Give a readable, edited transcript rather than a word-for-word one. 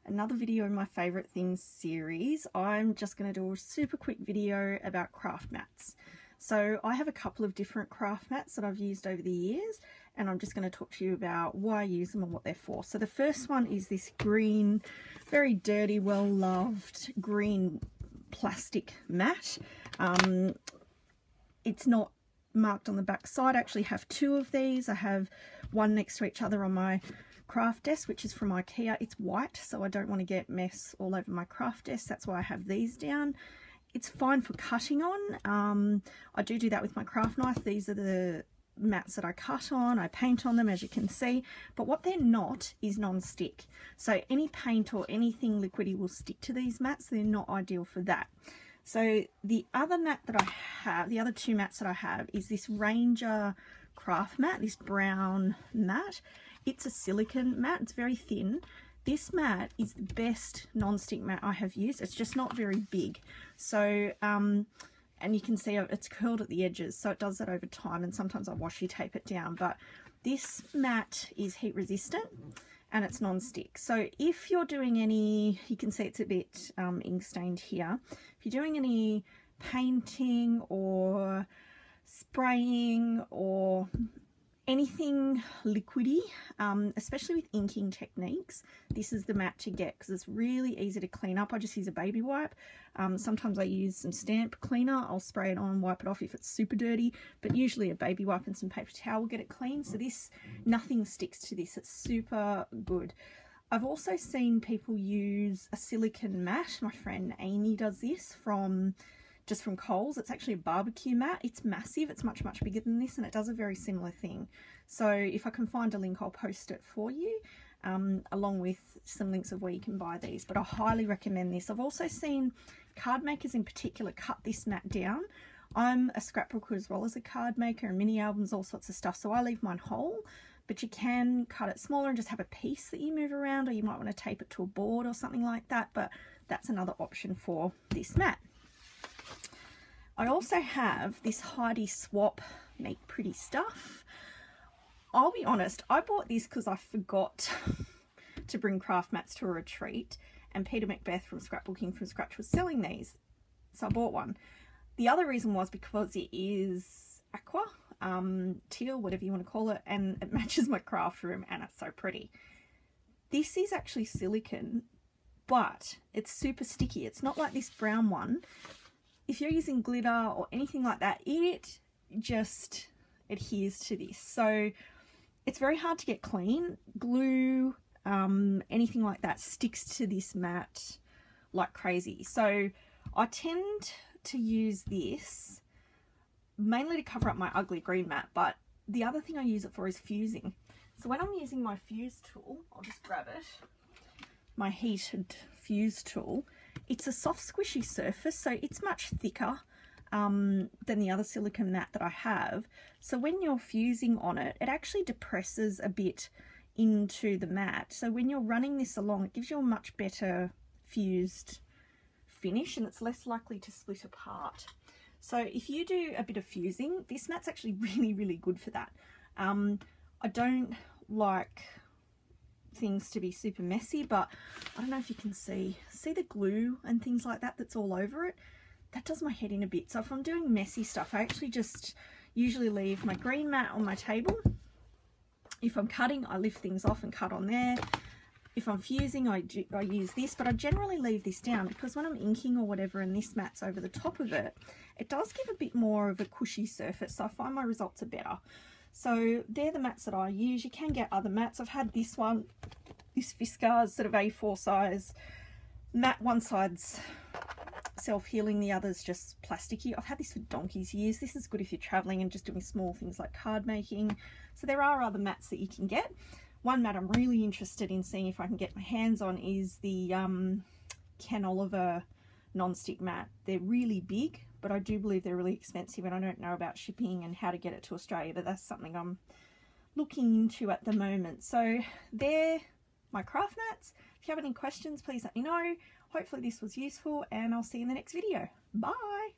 another video in my favorite things series. I'm just going to do a super quick video about craft mats. So I have a couple of different craft mats that I've used over the years, and I'm just going to talk to you about why I use them and what they're for. So the first one is this green, very dirty, well loved green plastic mat. It's not marked on the back side. I actually have two of these. I have one next to each other on my craft desk, which is from IKEA. It's white, so I don't want to get mess all over my craft desk. That's why I have these down. It's fine for cutting on. I do that with my craft knife. These are the mats that I cut on. I paint on them, as you can see, but what they're not is non-stick. So any paint or anything liquidy will stick to these mats. They're not ideal for that. So the other mat that I have, the other two mats that I have, is this Ranger craft mat, this brown mat. It's a silicone mat. It's very thin. This mat is the best non-stick mat I have used. It's just not very big. So, and you can see it's curled at the edges, so it does that over time, and sometimes I washi tape it down. But this mat is heat resistant and it's non-stick. So if you're doing any, you can see it's a bit ink stained here. If you're doing any painting or spraying or anything liquidy, especially with inking techniques, this is the mat to get because it's really easy to clean up. I just use a baby wipe. Sometimes I use some stamp cleaner. I'll spray it on and wipe it off if it's super dirty, but usually a baby wipe and some paper towel will get it clean. So this, nothing sticks to this. It's super good. I've also seen people use a silicone mat. My friend Amy does this from Coles. It's actually a barbecue mat. It's massive. It's much bigger than this, and it does a very similar thing. So if I can find a link, I'll post it for you, along with some links of where you can buy these. But I highly recommend this. I've also seen card makers in particular cut this mat down. I'm a scrapbooker as well as a card maker, and mini albums, all sorts of stuff. So I leave mine whole, but you can cut it smaller and just have a piece that you move around, or you might want to tape it to a board or something like that. But that's another option for this mat. I also have this Heidi Swap Make Pretty Stuff. I'll be honest, I bought this because I forgot to bring craft mats to a retreat, and Peter Macbeth from Scrapbooking from Scratch was selling these, so I bought one. The other reason was because it is aqua, teal, whatever you want to call it, and it matches my craft room, and it's so pretty. This is actually silicone, but it's super sticky. It's not like this brown one. If you're using glitter or anything like that, it just adheres to this. So it's very hard to get clean. Glue, anything like that sticks to this mat like crazy. So I tend to use this mainly to cover up my ugly green mat, but the other thing I use it for is fusing. So when I'm using my fuse tool, I'll just grab it, my heated fuse tool, it's a soft squishy surface, so it's much thicker than the other silicone mat that I have. So when you're fusing on it, it actually depresses a bit into the mat. So when you're running this along, it gives you a much better fused finish, and it's less likely to split apart. So if you do a bit of fusing, this mat's actually really good for that. I don't like things to be super messy, but I don't know if you can see the glue and things like that that's all over it. That does my head in a bit. So if I'm doing messy stuff, I actually just usually leave my green mat on my table. If I'm cutting, I lift things off and cut on there. If I'm fusing, I use this, but I generally leave this down because when I'm inking or whatever and this mat's over the top of it, it does give a bit more of a cushy surface, so I find my results are better. So they're the mats that I use. You can get other mats. I've had this one, this Fiskars sort of A4 size mat. One side's self-healing, the other's just plasticky. I've had this for donkey's years. This is good if you're traveling and just doing small things like card making. So there are other mats that you can get. One mat I'm really interested in seeing if I can get my hands on is the Ken Oliver non-stick mat. They're really big, but I do believe they're really expensive, and I don't know about shipping and how to get it to Australia, but that's something I'm looking into at the moment. So they're my craft mats. If you have any questions, please let me know. Hopefully this was useful, and I'll see you in the next video. Bye!